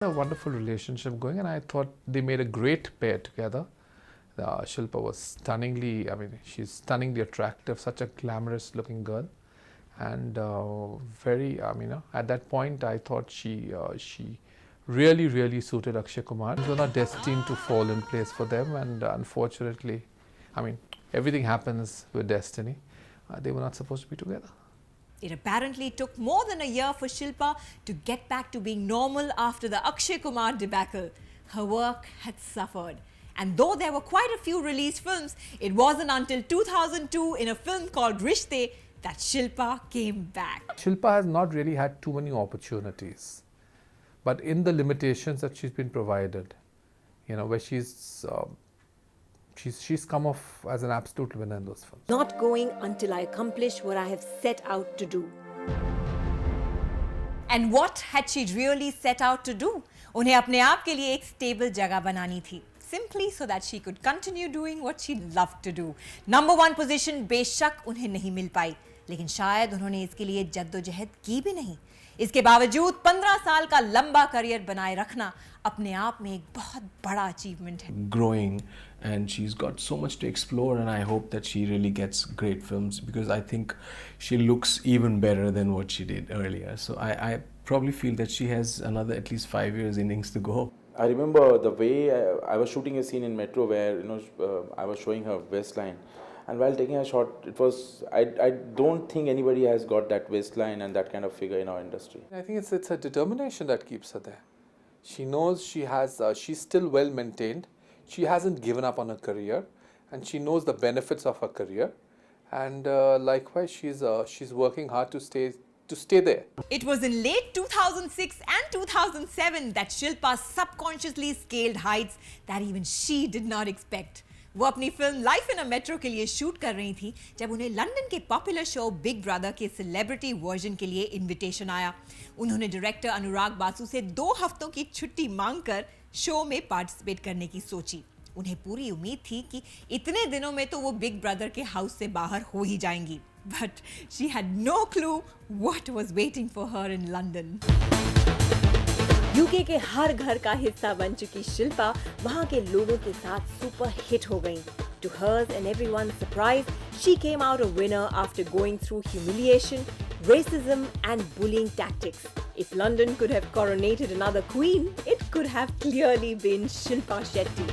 A wonderful relationship going, and I thought they made a great pair together. Shilpa was she's stunningly attractive, such a glamorous looking girl, and at that point I thought she really suited Akshay Kumar. It was not destined to fall in place for them, and unfortunately, everything happens with destiny. They were not supposed to be together. It apparently took more than a year for Shilpa to get back to being normal after the Akshay Kumar debacle. Her work had suffered. And though there were quite a few released films, it wasn't until 2002 in a film called Rishte that Shilpa came back. Shilpa has not really had too many opportunities, but in the limitations that she's been provided, where she's come off as an absolute winner in those films. Not going until I accomplish what I have set out to do. And what had she really set out to do? उन्हें अपने आप के लिए एक stable जगह बनानी थी, simply so that she could continue doing what she loved to do. Number 1 position बेशक उन्हें नहीं मिल पाई, लेकिन शायद उन्होंने इसके लिए जद्दोजहद की भी नहीं. इसके बावजूद 15 साल का लंबा करियर बनाए रखना अपने आप में एक बहुत बड़ा अचीवमेंट है. Growing, and she's got so much to explore, and I hope that she really gets great films, because I think she looks even better than what she did earlier. So I probably feel that she has another at least 5 years innings to go. I remember the way I was shooting a scene in Metro where I was showing her waistline, and while taking a shot, it was I don't think anybody has got that waistline and that kind of figure in our industry. I think it's her determination that keeps her there. She knows she has she's still well maintained. She hasn't given up on her career, and she knows the benefits of her career, and likewise she's working hard to stay there. It was in late 2006 and 2007 that Shilpa subconsciously scaled heights that even she did not expect. वो अपनी film life in a metro के लिए shoot कर रही थी जब उन्हें London के पॉपुलर शो बिग ब्रदर के सेलिब्रिटी वर्जन के लिए इनविटेशन आया. उन्होंने डायरेक्टर अनुराग बासु से 2 हफ्तों की छुट्टी मांगकर शो में पार्टिसिपेट करने की सोची. उन्हें पूरी उम्मीद थी कि इतने दिनों में तो वो बिग ब्रदर के हाउस से बाहर हो ही जाएंगी. But she had no clue what was waiting for her in London. UK के हर घर का हिस्सा बन चुकी शिल्पा वहां के लोगों के साथ सुपर हिट हो गईं. To hers and everyone's surprise, she came out a winner after going through humiliation, racism and bullying tactics. If London could have coronated another queen, it could have clearly been Shilpa Shetty.